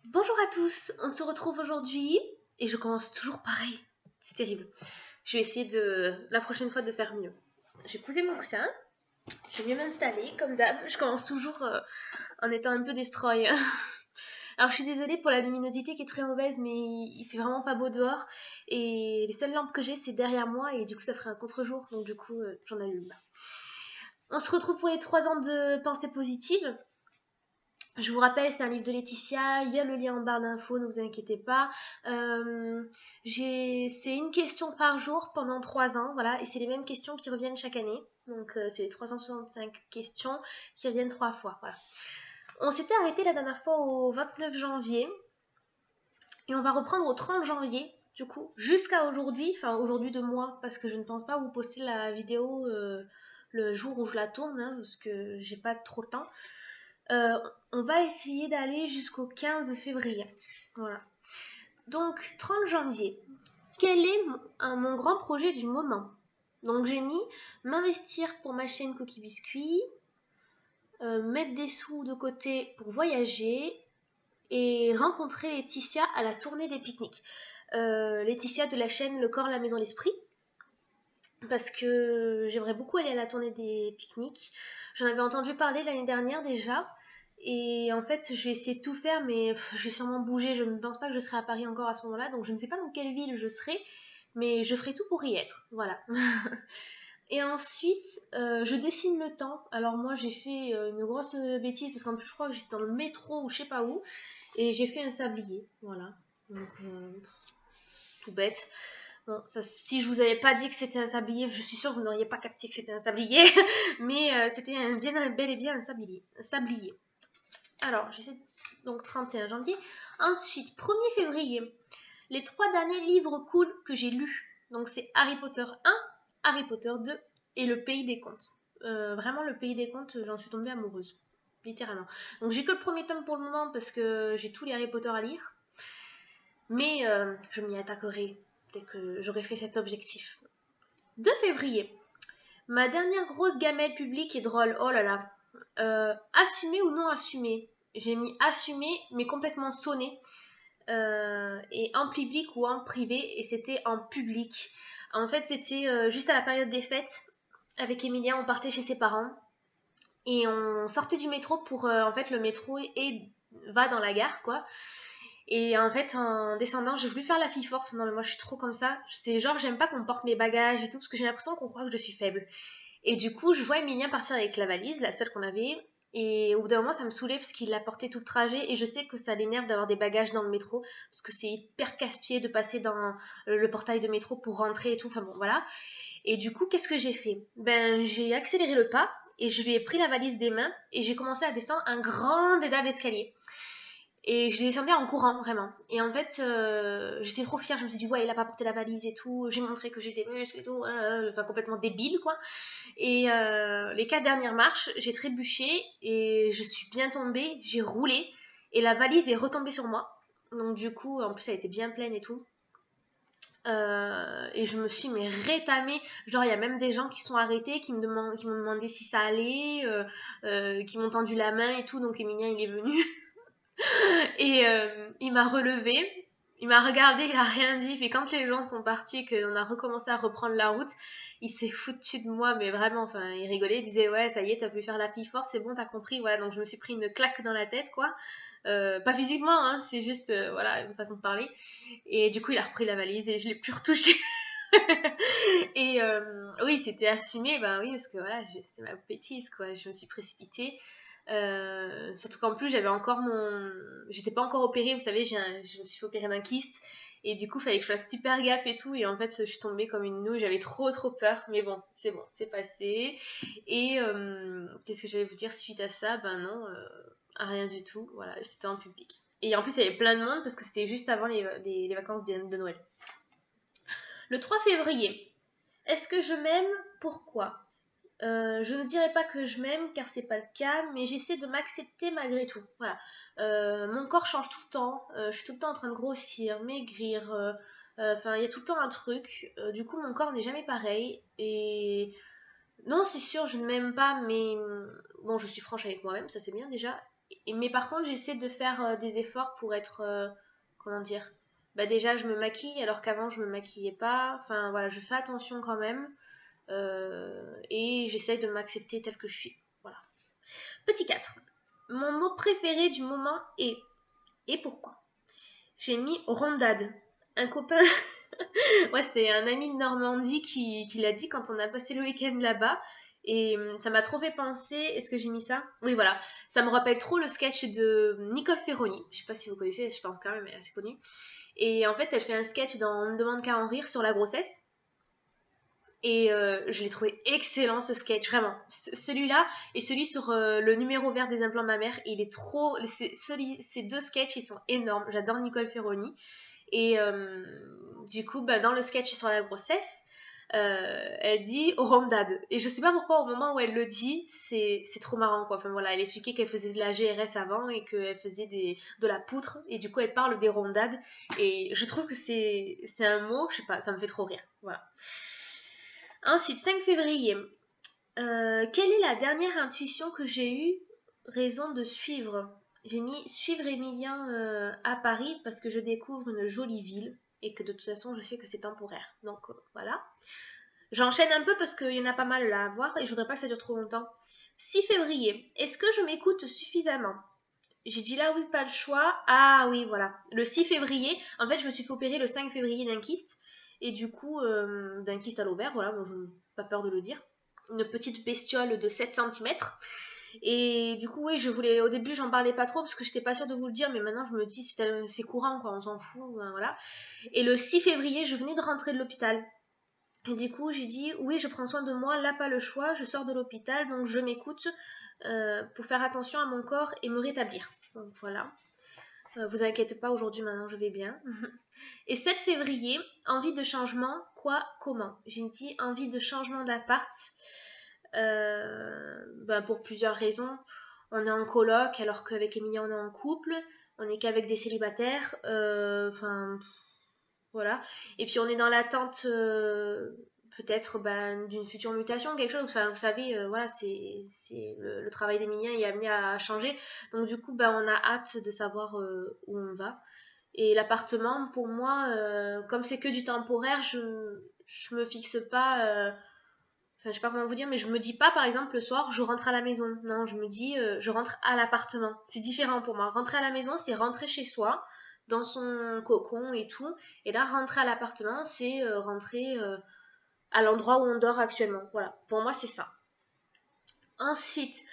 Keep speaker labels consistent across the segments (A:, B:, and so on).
A: Bonjour à tous, on se retrouve aujourd'hui et je commence toujours pareil. C'est terrible. Je vais essayer la prochaine fois de faire mieux. J'ai posé mon coussin, je vais m'installer comme d'hab. Je commence toujours en étant un peu destroy. Alors je suis désolée pour la luminosité qui est très mauvaise, mais il fait vraiment pas beau dehors et les seules lampes que j'ai c'est derrière moi et du coup ça ferait un contre-jour, donc du coup j'en allume. On se retrouve pour les 3 ans de pensée positive. Je vous rappelle, c'est un livre de Laetitia, il y a le lien en barre d'infos, ne vous inquiétez pas. C'est une question par jour pendant 3 ans, voilà, et c'est les mêmes questions qui reviennent chaque année. Donc c'est les 365 questions qui reviennent 3 fois, voilà. On s'était arrêté la dernière fois au 29 janvier, et on va reprendre au 30 janvier, du coup, jusqu'à aujourd'hui, enfin aujourd'hui de moi, parce que je ne pense pas vous poster la vidéo le jour où je la tourne, hein, parce que j'ai pas trop le temps. Euh, on va essayer d'aller jusqu'au 15 février. Voilà. Donc, 30 janvier. Quel est mon grand projet du moment? Donc, j'ai mis m'investir pour ma chaîne Cookie Biscuit, mettre des sous de côté pour voyager et rencontrer Laetitia à la tournée des pique-niques. Laetitia de la chaîne Le Corps, la Maison, l'Esprit. Parce que j'aimerais beaucoup aller à la tournée des pique-niques. J'en avais entendu parler l'année dernière déjà. Et en fait, je vais essayer de tout faire, mais je vais sûrement bouger. Je ne pense pas que je serai à Paris encore à ce moment-là. Donc je ne sais pas dans quelle ville je serai, mais je ferai tout pour y être. Voilà. Et ensuite, je dessine le temps. Alors moi, j'ai fait une grosse bêtise, parce qu'en plus, je crois que j'étais dans le métro ou je sais pas où. Et j'ai fait un sablier. Voilà. Donc, tout bête. Bon, ça, si je vous avais pas dit que c'était un sablier, je suis sûre que vous n'auriez pas capté que c'était un sablier. Mais c'était bel et bien un sablier. Un sablier. Alors, j'essaie. Donc 31 janvier. Ensuite, 1er février. Les 3 derniers livres cool que j'ai lus. Donc c'est Harry Potter 1, Harry Potter 2 et Le Pays des Contes. Vraiment, Le Pays des Contes, j'en suis tombée amoureuse. Littéralement. Donc j'ai que le premier tome pour le moment parce que j'ai tous les Harry Potter à lire. Mais je m'y attaquerai dès que j'aurai fait cet objectif. 2 février. Ma dernière grosse gamelle publique est drôle. Oh là là. Assumé ou non assumé? J'ai mis assumé, mais complètement sonné. Et en public ou en privé, et c'était en public. En fait, c'était juste à la période des fêtes. Avec Emilia, on partait chez ses parents. Et on sortait du métro pour. En fait, le métro va dans la gare, quoi. Et en fait, en descendant, j'ai voulu faire la fille force. Non, mais moi, je suis trop comme ça. C'est genre, j'aime pas qu'on porte mes bagages et tout, parce que j'ai l'impression qu'on croit que je suis faible. Et du coup, je vois Emilien partir avec la valise, la seule qu'on avait. Et au bout d'un moment, ça me saoulait parce qu'il l'a porté tout le trajet. Et je sais que ça l'énerve d'avoir des bagages dans le métro. Parce que c'est hyper casse-pied de passer dans le portail de métro pour rentrer et tout. Enfin bon, voilà. Et du coup, qu'est-ce que j'ai fait? Ben, j'ai accéléré le pas. Et je lui ai pris la valise des mains. Et j'ai commencé à descendre un grand dédale d'escalier. Et je descendais en courant, vraiment. Et en fait, j'étais trop fière. Je me suis dit, ouais, il a pas porté la valise et tout. J'ai montré que j'ai des muscles et tout. Enfin, complètement débile, quoi. Et les 4 dernières marches, j'ai trébuché et je suis bien tombée. J'ai roulé et la valise est retombée sur moi. Donc, du coup, en plus, elle était bien pleine et tout. Et je me suis mais rétamée. Genre, il y a même des gens qui sont arrêtés, qui m'ont demandé si ça allait, qui m'ont tendu la main et tout. Donc, Emilien, il est venu. Et il m'a relevé, il m'a regardé, il a rien dit. Puis quand les gens sont partis et qu'on a recommencé à reprendre la route, il s'est foutu de moi, mais vraiment, enfin, il rigolait, il disait ouais, ça y est, t'as pu faire la fille forte, c'est bon, t'as compris, voilà. Donc je me suis pris une claque dans la tête, quoi. Pas physiquement, hein, c'est juste, voilà, une façon de parler. Et du coup, il a repris la valise et je l'ai plus retouchée. Et oui, c'était assumé, ben oui, parce que voilà, c'est ma bêtise, quoi. Je me suis précipitée. Surtout qu'en plus j'avais encore j'étais pas encore opérée, vous savez, je me suis fait opérer d'un kyste et du coup il fallait que je fasse super gaffe et tout, et en fait je suis tombée comme une nouille, j'avais trop peur, mais bon, c'est passé. Et qu'est-ce que j'allais vous dire suite à ça? Ben non, rien du tout, voilà, c'était en public. Et en plus il y avait plein de monde parce que c'était juste avant les vacances de Noël. Le 3 février, est-ce que je m'aime? Pourquoi? Je ne dirais pas que je m'aime car c'est pas le cas, mais j'essaie de m'accepter malgré tout. Voilà. Mon corps change tout le temps. Je suis tout le temps en train de grossir, maigrir. Enfin, il y a tout le temps un truc. Du coup, mon corps n'est jamais pareil. Et non, c'est sûr, je ne m'aime pas, mais bon, je suis franche avec moi-même, ça c'est bien déjà. Mais par contre, j'essaie de faire des efforts pour être, comment dire, bah déjà je me maquille alors qu'avant je me maquillais pas. Enfin voilà, je fais attention quand même et j'essaie de m'accepter telle que je suis. Voilà. Petit 4. Mon mot préféré du moment est et pourquoi? J'ai mis rondade. Un copain, ouais, c'est un ami de Normandie qui l'a dit quand on a passé le week-end là-bas. Et ça m'a trop fait penser. Est-ce que j'ai mis ça? Oui, voilà. Ça me rappelle trop le sketch de Nicole Ferroni. Je sais pas si vous connaissez, je pense quand même, elle est assez connue. Et en fait, elle fait un sketch dans On ne demande qu'à en rire sur la grossesse. Et je l'ai trouvé excellent ce sketch, vraiment. Celui-là et celui sur le numéro vert des implants mammaires, il est trop. Ces deux sketchs, ils sont énormes. J'adore Nicole Ferroni. Et du coup, bah, dans le sketch sur la grossesse, elle dit rondade. Et je sais pas pourquoi, au moment où elle le dit, c'est trop marrant, quoi. Enfin voilà, elle expliquait qu'elle faisait de la GRS avant et qu'elle faisait de la poutre. Et du coup, elle parle des rondades. Et je trouve que c'est un mot, je sais pas, ça me fait trop rire. Voilà. Ensuite, 5 février. Quelle est la dernière intuition que j'ai eu raison de suivre? J'ai mis suivre Emilien à Paris parce que je découvre une jolie ville et que de toute façon je sais que c'est temporaire. Donc voilà. J'enchaîne un peu parce qu'il y en a pas mal là à voir et je voudrais pas que ça dure trop longtemps. 6 février. Est-ce que je m'écoute suffisamment? J'ai dit là oui, pas le choix. Ah oui, voilà. Le 6 février, en fait je me suis fait opérer le 5 février d'un kyste. Et du coup, d'un kyste à l'ovaire, voilà, moi je n'ai pas peur de le dire. Une petite bestiole de 7 cm. Et du coup, oui, je voulais, au début, j'en parlais pas trop parce que j'étais pas sûre de vous le dire, mais maintenant je me dis, c'est courant, quoi, on s'en fout, voilà. Et le 6 février, je venais de rentrer de l'hôpital. Et du coup, j'ai dit, oui, je prends soin de moi, là, pas le choix, je sors de l'hôpital, donc je m'écoute pour faire attention à mon corps et me rétablir. Donc voilà. Vous inquiétez pas, aujourd'hui, maintenant, je vais bien. Et 7 février, envie de changement, quoi, comment? J'ai dit envie de changement d'appart. Pour plusieurs raisons. On est en coloc alors qu'avec Emilia on est en couple. On n'est qu'avec des célibataires. Enfin, voilà. Et puis on est dans l'attente peut-être d'une future mutation, quelque chose. Enfin, vous savez, voilà, le travail d'Emilien est amené à changer. Donc du coup, on a hâte de savoir où on va. Et l'appartement, pour moi, comme c'est que du temporaire, je me fixe pas. Enfin, je sais pas comment vous dire, mais je me dis pas, par exemple, le soir, je rentre à la maison. Non, je me dis, je rentre à l'appartement. C'est différent pour moi. Rentrer à la maison, c'est rentrer chez soi, dans son cocon et tout. Et là, rentrer à l'appartement, c'est rentrer à l'endroit où on dort actuellement. Voilà, pour moi, c'est ça. Ensuite,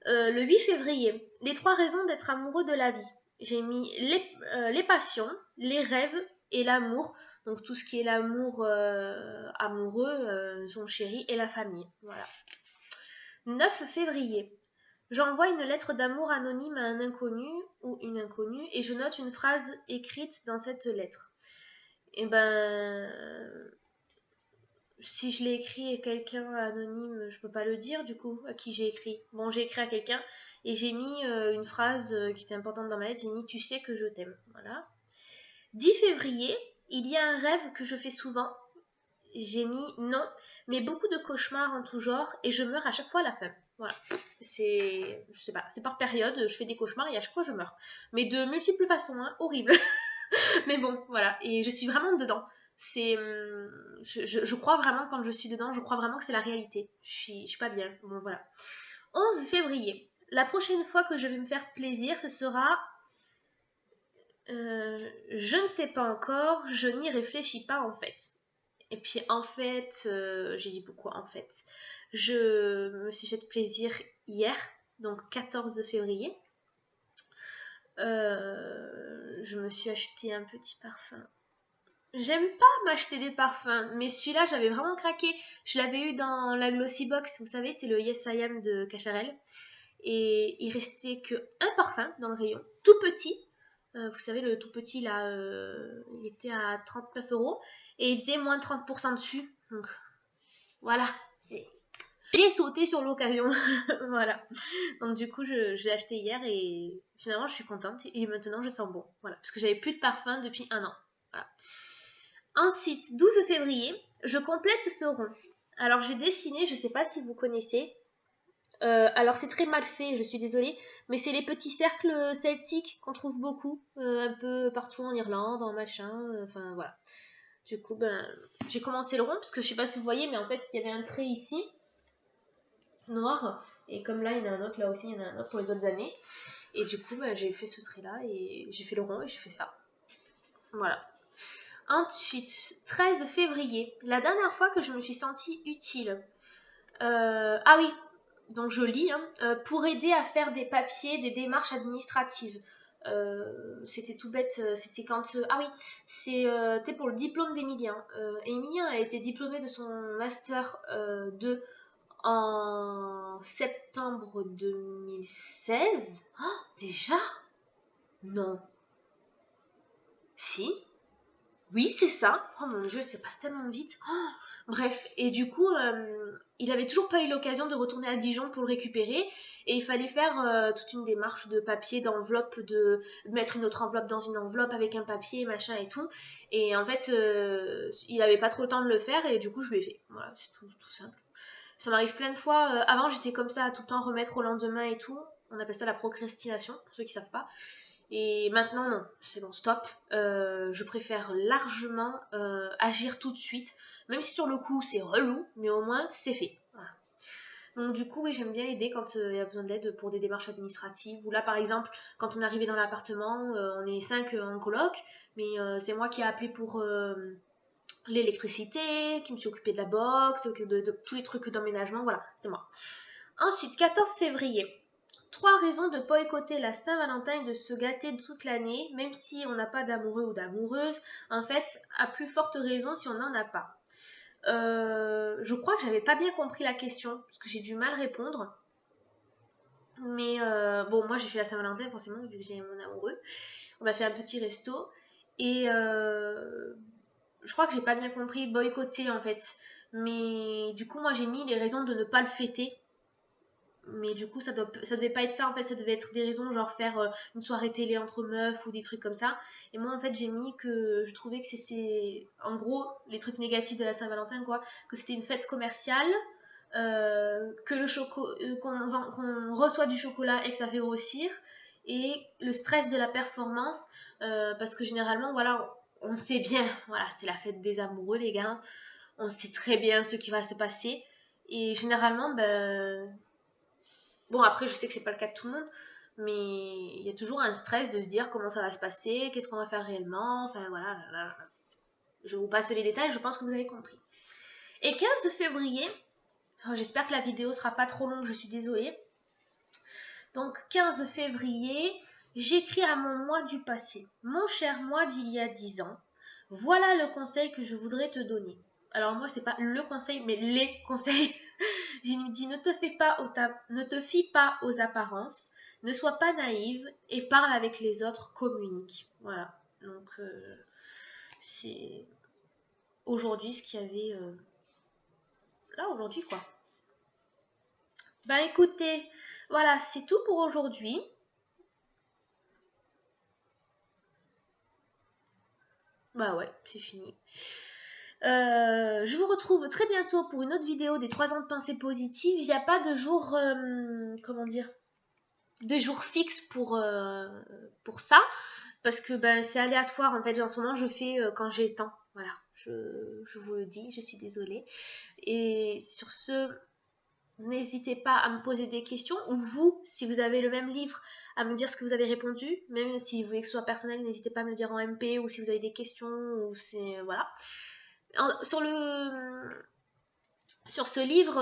A: le 8 février, les 3 raisons d'être amoureux de la vie. J'ai mis les passions, les rêves et l'amour. Donc tout ce qui est l'amour amoureux, son chéri et la famille. Voilà. 9 février. J'envoie une lettre d'amour anonyme à un inconnu ou une inconnue et je note une phrase écrite dans cette lettre. Et si je l'ai écrit à quelqu'un anonyme, je peux pas le dire du coup à qui j'ai écrit. Bon, j'ai écrit à quelqu'un et j'ai mis une phrase qui était importante dans ma lettre. J'ai mis tu sais que je t'aime. Voilà. 10 février, il y a un rêve que je fais souvent. J'ai mis non, mais beaucoup de cauchemars en tout genre et je meurs à chaque fois à la fin. Voilà. Je sais pas, c'est par période, je fais des cauchemars et à chaque fois je meurs. Mais de multiples façons, hein, horrible. Mais bon, voilà. Et je suis vraiment dedans. Je crois vraiment quand je suis dedans, je crois vraiment que c'est la réalité. Je suis pas bien. Bon, voilà. 11 février. La prochaine fois que je vais me faire plaisir, ce sera je ne sais pas encore, je n'y réfléchis pas en fait. Et puis en fait, j'ai dit pourquoi en fait. Je me suis fait plaisir hier, donc 14 février. Je me suis acheté un petit parfum. J'aime pas m'acheter des parfums, mais celui-là j'avais vraiment craqué. Je l'avais eu dans la Glossy Box, vous savez, c'est le Yes I Am de Cacharel. Et il restait que un parfum dans le rayon, tout petit. Vous savez, le tout petit là, il était à 39 € et il faisait moins 30% dessus. Donc voilà, j'ai sauté sur l'occasion. Voilà. Donc du coup, je l'ai acheté hier et finalement je suis contente et maintenant je sens bon. Voilà, parce que j'avais plus de parfum depuis un an. Voilà. Ensuite, 12 février, je complète ce rond. Alors j'ai dessiné, je sais pas si vous connaissez, Alors c'est très mal fait, je suis désolée, mais c'est les petits cercles celtiques qu'on trouve beaucoup, un peu partout en Irlande, en machin, enfin voilà. Du coup, ben, j'ai commencé le rond, parce que je sais pas si vous voyez, mais en fait, il y avait un trait ici, noir, et comme là, il y en a un autre, là aussi, il y en a un autre pour les autres années. Et du coup, ben, j'ai fait ce trait-là, et j'ai fait le rond, et j'ai fait ça. Voilà. Ensuite, 13 février, la dernière fois que je me suis sentie utile. Ah oui, donc je lis, hein, pour aider à faire des papiers, des démarches administratives. C'était tout bête, c'était quand... ah oui, c'était pour le diplôme d'Emilien. Emilien a été diplômé de son master 2 en septembre 2016. Oh, déjà? Non. Si? Oui, c'est ça. Oh mon dieu, ça passe tellement vite. Oh, bref, et du coup, il avait toujours pas eu l'occasion de retourner à Dijon pour le récupérer. Et il fallait faire toute une démarche de papier, d'enveloppe, de mettre une autre enveloppe dans une enveloppe avec un papier, machin et tout. Et en fait, il avait pas trop le temps de le faire et du coup, je l'ai fait. Voilà, c'est tout simple. Ça m'arrive plein de fois. Avant, j'étais comme ça à tout le temps remettre au lendemain et tout. On appelle ça la procrastination, pour ceux qui savent pas. Et maintenant, non, c'est bon, stop. Je préfère largement agir tout de suite, même si sur le coup c'est relou, mais au moins c'est fait. Voilà. Donc du coup, oui, j'aime bien aider quand il y a besoin d'aide pour des démarches administratives. Ou là, par exemple, quand on est arrivé dans l'appartement, on est 5 en coloc, mais c'est moi qui ai appelé pour l'électricité, qui me suis occupée de la box, de tous les trucs d'emménagement, voilà, c'est moi. Ensuite, 14 février. 3 raisons de boycotter la Saint-Valentin et de se gâter toute l'année, même si on n'a pas d'amoureux ou d'amoureuse. En fait, à plus forte raison si on n'en a pas. Je crois que j'avais pas bien compris la question, parce que j'ai du mal à répondre. Mais bon, moi j'ai fait la Saint-Valentin forcément, vu que j'ai mon amoureux. On a fait un petit resto. Et je crois que j'ai pas bien compris boycotter en fait. Mais du coup, moi j'ai mis les raisons de ne pas le fêter. Mais du coup, ça devait pas être ça, en fait, ça devait être des raisons, genre faire une soirée télé entre meufs ou des trucs comme ça. Et moi, en fait, j'ai mis que je trouvais que c'était, en gros, les trucs négatifs de la Saint-Valentin, quoi, que c'était une fête commerciale, que qu'on reçoit du chocolat et que ça fait grossir, et le stress de la performance, parce que généralement, voilà, on sait bien, voilà, c'est la fête des amoureux, les gars, on sait très bien ce qui va se passer. Et généralement, ben, bon, après, je sais que c'est pas le cas de tout le monde, mais il y a toujours un stress de se dire comment ça va se passer, qu'est-ce qu'on va faire réellement, enfin voilà. Je vous passe les détails, je pense que vous avez compris. Et 15 février, j'espère que la vidéo sera pas trop longue, je suis désolée. Donc 15 février, j'écris à mon moi du passé. Mon cher moi d'il y a 10 ans, voilà le conseil que je voudrais te donner. Alors moi, c'est pas le conseil, mais les conseils. Je lui dis ne te fie pas aux apparences, ne sois pas naïve et parle avec les autres, communique. Voilà. Donc c'est aujourd'hui ce qu'il y avait là aujourd'hui quoi. Bah écoutez, voilà, c'est tout pour aujourd'hui. Bah ouais, c'est fini. Je vous retrouve très bientôt pour une autre vidéo des 3 ans de pensée positive. Il n'y a pas de jour, comment dire, de jour fixe pour ça. Parce que ben, c'est aléatoire en fait. En ce moment, je fais quand j'ai le temps. Voilà, je vous le dis, je suis désolée. Et sur ce, n'hésitez pas à me poser des questions. Ou vous, si vous avez le même livre, à me dire ce que vous avez répondu. Même si vous voulez que ce soit personnel, n'hésitez pas à me le dire en MP. Ou si vous avez des questions. Ou c'est voilà. Sur ce livre,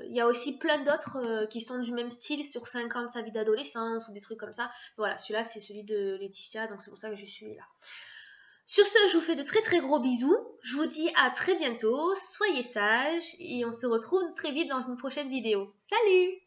A: il y a aussi plein d'autres qui sont du même style sur 5 ans de sa vie d'adolescence ou des trucs comme ça. Voilà, celui-là, c'est celui de Laetitia, donc c'est pour ça que je suis là. Sur ce, je vous fais de très très gros bisous. Je vous dis à très bientôt, soyez sages et on se retrouve très vite dans une prochaine vidéo. Salut!